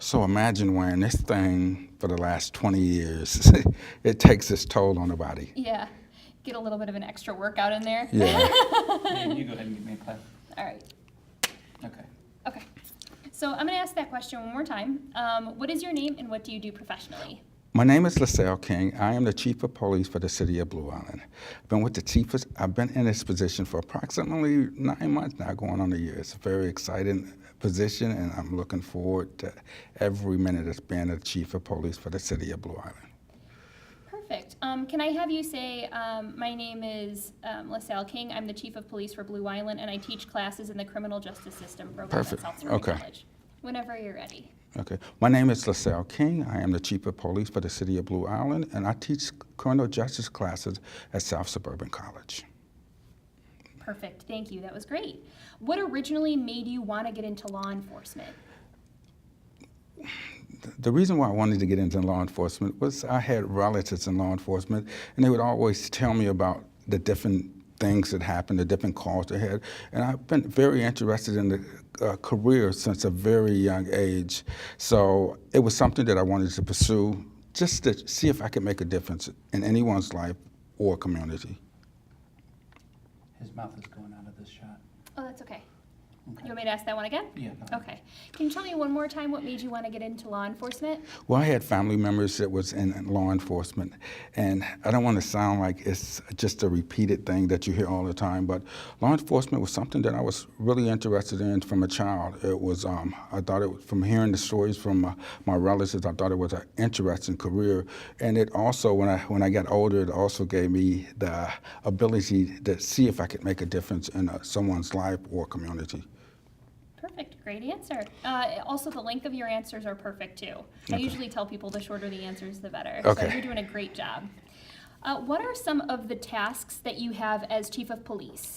So imagine wearing this thing for the last 20 years. It takes its toll on the body. Yeah. Get a little bit of an extra workout in there. Yeah. Yeah, you go ahead and give me a clap. All right. Okay. Okay. So I'm going to ask that question one more time. What is your name and what do you do professionally? My name is LaSalle King. I am the Chief of Police for the City of Blue Island. I've been in this position for approximately 9 months now, going on a year. It's a very exciting position, and I'm looking forward to every minute of being the Chief of Police for the City of Blue Island. Perfect. Can I have you say, my name is LaSalle King. I'm the Chief of Police for Blue Island, and I teach classes in the Criminal Justice System program Perfect. at South Suburban Okay. College. Whenever you're ready. Okay. My name is LaSalle King. I am the Chief of Police for the City of Blue Island, and I teach criminal justice classes at South Suburban College. Perfect. Thank you. That was great. What originally made you want to get into law enforcement? The reason why I wanted to get into law enforcement was I had relatives in law enforcement, and they would always tell me about the different things that happened, the different calls they had. And I've been very interested in the career since a very young age. So it was something that I wanted to pursue just to see if I could make a difference in anyone's life or community. His mouth is going out of this shot. Oh, that's okay. Okay. You want me to ask that one again? Yeah. go ahead. Okay. Can you tell me one more time what made you want to get into law enforcement? Well, I had family members that was in law enforcement, and I don't want to sound like it's just a repeated thing that you hear all the time, but law enforcement was something that I was really interested in from a child. It was, I thought it was, from hearing the stories from my relatives, I thought it was an interesting career, and it also, when I got older, it also gave me the ability to see if I could make a difference in someone's life or community. Perfect. Great answer. Also, the length of your answers are perfect, too. I Okay. usually tell people the shorter the answers, the better. Okay. So you're doing a great job. What are some of the tasks that you have as Chief of Police?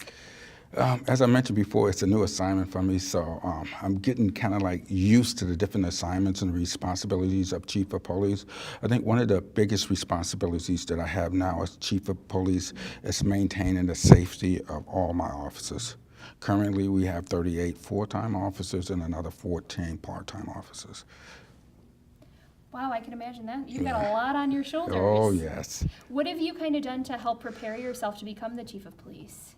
As I mentioned before, it's a new assignment for me, so I'm getting kind of like used to the different assignments and responsibilities of Chief of Police. I think one of the biggest responsibilities that I have now as Chief of Police is maintaining the safety of all my officers. Currently, we have 38 full-time officers and another 14 part-time officers. Wow, I can imagine that. You've got a lot on your shoulders. Oh, yes. What have you kind of done to help prepare yourself to become the Chief of Police?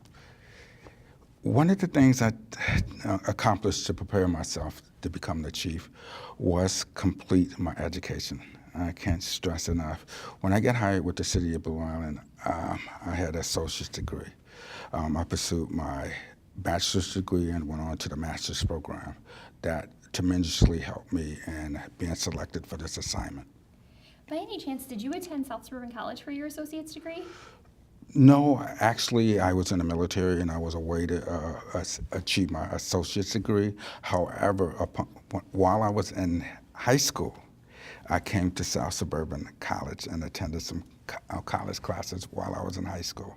One of the things I accomplished to prepare myself to become the chief was complete my education. I can't stress enough. When I got hired with the City of Blue Island, I had an associate's degree. I pursued my bachelor's degree and went on to the master's program. That tremendously helped me in being selected for this assignment. By any chance, did you attend South Suburban College for your associate's degree? No, actually, I was in the military and I was away to achieve my associate's degree. However, while I was in high school, I came to South Suburban College and attended some college classes while I was in high school.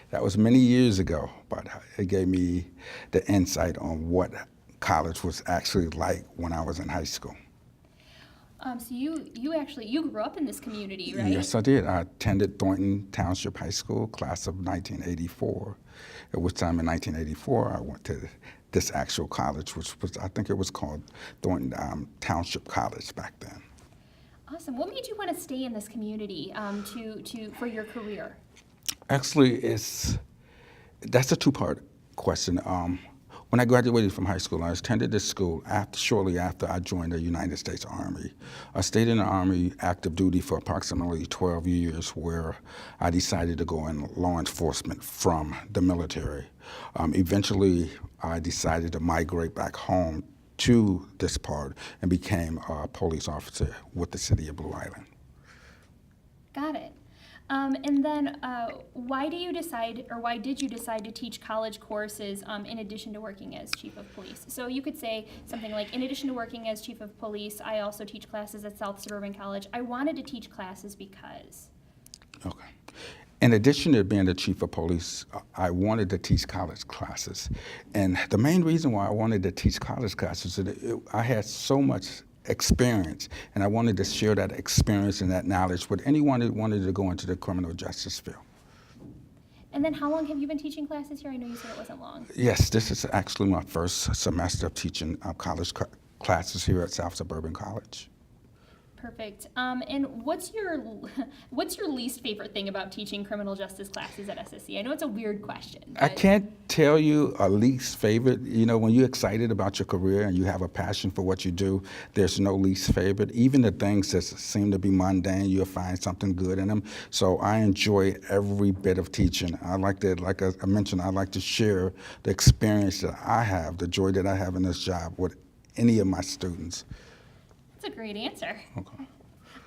That was many years ago, but it gave me the insight on what college was actually like when I was in high school. So you grew up in this community, right? Yes, I did. I attended Thornton Township High School, class of 1984, at which time in 1984 I went to this actual college, which was, I think it was called Thornton Township College back then. Awesome. What made you want to stay in this community for your career? Actually, that's a two-part question. When I graduated from high school, I attended this school shortly after I joined the United States Army. I stayed in the Army active duty for approximately 12 years, where I decided to go in law enforcement from the military. Eventually, I decided to migrate back home to this part and became a police officer with the City of Blue Island. Got it. And then why did you decide to teach college courses in addition to working as Chief of Police? So you could say something like, in addition to working as Chief of Police, I also teach classes at South Suburban College. I wanted to teach classes because. Okay. In addition to being the Chief of Police, I wanted to teach college classes. And the main reason why I wanted to teach college classes is that I had so much experience, and I wanted to share that experience and that knowledge with anyone that wanted to go into the criminal justice field. And then how long have you been teaching classes here? I know you said it wasn't long. Yes, this is actually my first semester of teaching college classes here at South Suburban College. Perfect. And what's your least favorite thing about teaching criminal justice classes at SSC? I know it's a weird question. I but- can't tell you a least favorite. You know, when you're excited about your career and you have a passion for what you do, there's no least favorite. Even the things that seem to be mundane, you'll find something good in them. So I enjoy every bit of teaching. I like to, like I mentioned, I like to share the experience that I have, the joy that I have in this job with any of my students. That's a great answer. Okay.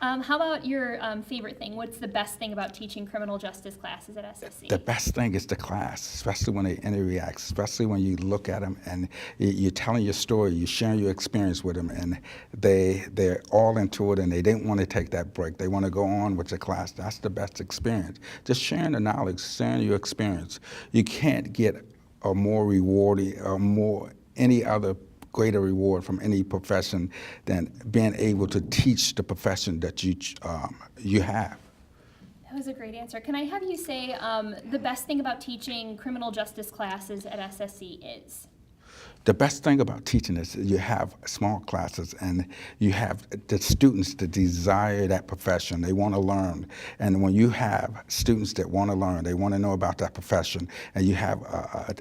How about your favorite thing? What's the best thing about teaching criminal justice classes at SSC? The best thing is the class, especially when they interact, especially when you look at them and you're telling your story, you're sharing your experience with them, and they're all into it and they didn't want to take that break. They want to go on with the class. That's the best experience. Just sharing the knowledge, sharing your experience. You can't get a more rewarding, any other greater reward from any profession than being able to teach the profession that you have. That was a great answer. Can I have you say the best thing about teaching criminal justice classes at SSC is? The best thing about teaching is you have small classes and you have the students that desire that profession. They want to learn. And when you have students that want to learn, they want to know about that profession, and you have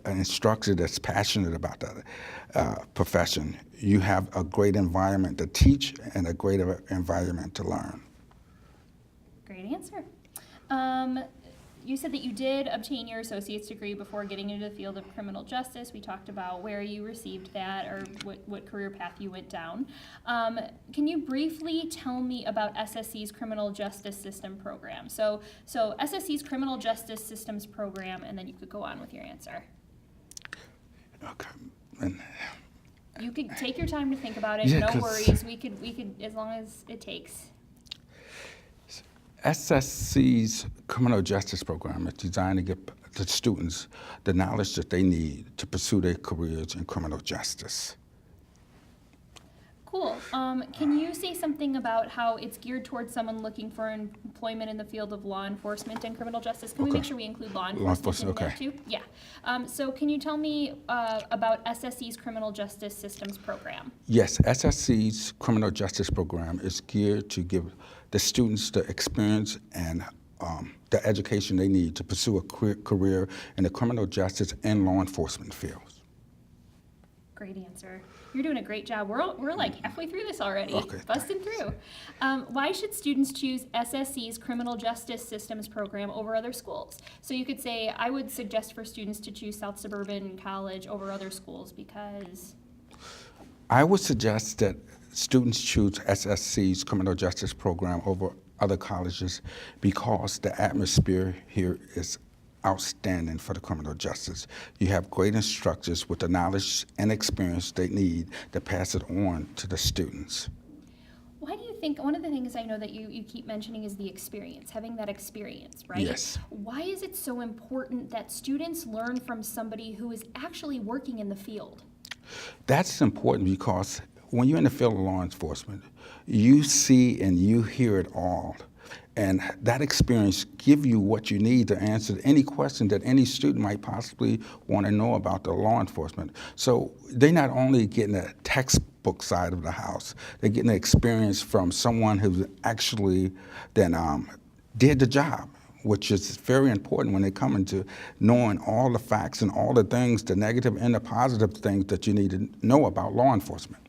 an instructor that's passionate about that profession, you have a great environment to teach and a great environment to learn. Great answer. You said that you did obtain your associate's degree before getting into the field of criminal justice. We talked about where you received that or what career path you went down. Can you briefly tell me about SSC's criminal justice system program? So SSC's criminal justice systems program, and then you could go on with your answer. Okay. And You could take your time to think about it. Yeah, No 'cause- worries. We could as long as it takes. SSC's criminal justice program is designed to give the students the knowledge that they need to pursue their careers in criminal justice. Cool. Can you say something about how it's geared towards someone looking for employment in the field of law enforcement and criminal justice? Can we Okay. make sure we include law Law enforcement in enforcement, there too? Yeah. So can you tell me about SSC's criminal justice systems program? Yes, SSC's criminal justice program is geared to give the students the experience and the education they need to pursue a career in the criminal justice and law enforcement fields. Great answer. You're doing a great job. We're like halfway through this already, Okay. busting through. Why should students choose SSC's criminal justice systems program over other schools? So you could say, I would suggest for students to choose South Suburban College over other schools because... I would suggest that students choose SSC's criminal justice program over other colleges because the atmosphere here is outstanding for the criminal justice. You have great instructors with the knowledge and experience they need to pass it on to the students. Why do you think, one of the things I know that you keep mentioning is the experience, having that experience, right? Yes. Why is it so important that students learn from somebody who is actually working in the field? That's important because when you're in the field of law enforcement, you see and you hear it all. And that experience gives you what you need to answer any question that any student might possibly want to know about the law enforcement. So they're not only getting a textbook side of the house, they're getting the experience from someone who's actually then did the job, which is very important when they come into knowing all the facts and all the things, the negative and the positive things that you need to know about law enforcement.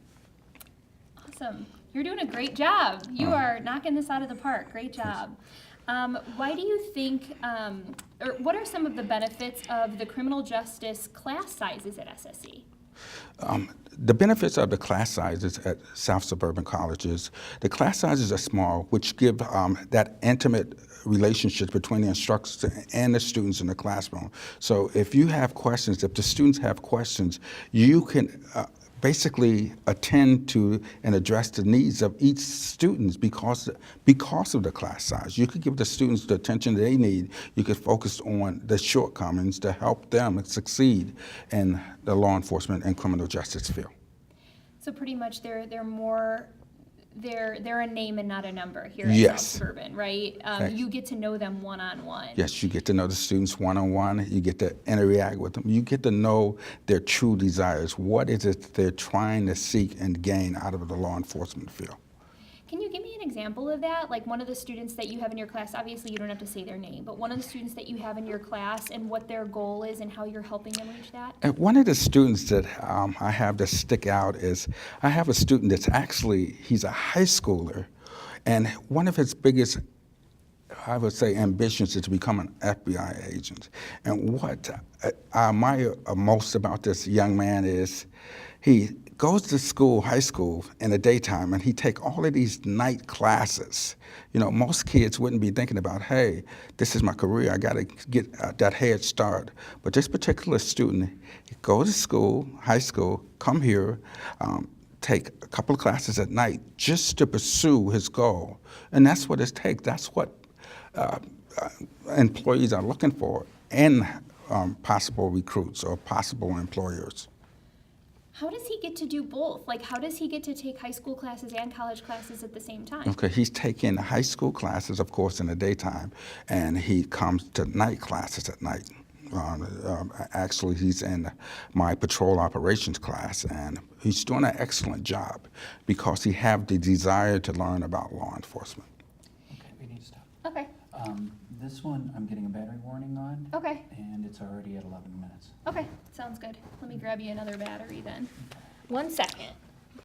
Awesome. You're doing a great job. You are knocking this out of the park. Great job. Why do you think, or what are some of the benefits of the criminal justice class sizes at SSC? The benefits of the class sizes at South Suburban colleges, the class sizes are small, which give that intimate relationship between the instructors and the students in the classroom. So if you have questions, if the students have questions, you can basically attend to and address the needs of each student because of the class size. You could give the students the attention they need. You could focus on the shortcomings to help them succeed in the law enforcement and criminal justice field. So pretty much they're more they're a name and not a number here at Yes. South Suburban, right? Thanks. You get to know them one-on-one. Yes, you get to know the students one-on-one. You get to interact with them. You get to know their true desires. What is it they're trying to seek and gain out of the law enforcement field? Can you give me an example of that? Like one of the students that you have in your class, obviously you don't have to say their name, but one of the students that you have in your class and what their goal is and how you're helping them reach that? And one of the students that I have that stick out is I have a student that's actually, he's a high schooler, and one of his biggest, I would say, ambitions is to become an FBI agent. And what I admire most about this young man is he goes to school, high school, in the daytime, and he take all of these night classes. You know, most kids wouldn't be thinking about, hey, this is my career, I got to get that head start. But this particular student, he goes to school, high school, come here, take a couple of classes at night just to pursue his goal. And that's what it takes. That's what employees are looking for in possible recruits or possible employers. How does he get to do both? Like, how does he get to take high school classes and college classes at the same time? Okay, he's taking high school classes, of course, in the daytime, and he comes to night classes at night. Actually, he's in my patrol operations class, and he's doing an excellent job because he have the desire to learn about law enforcement. Okay, we need to stop. Okay, This one, I'm getting a battery warning on. okay, And it's already at 11 minutes. okay, sounds good. Let me grab you another battery then. 1 second.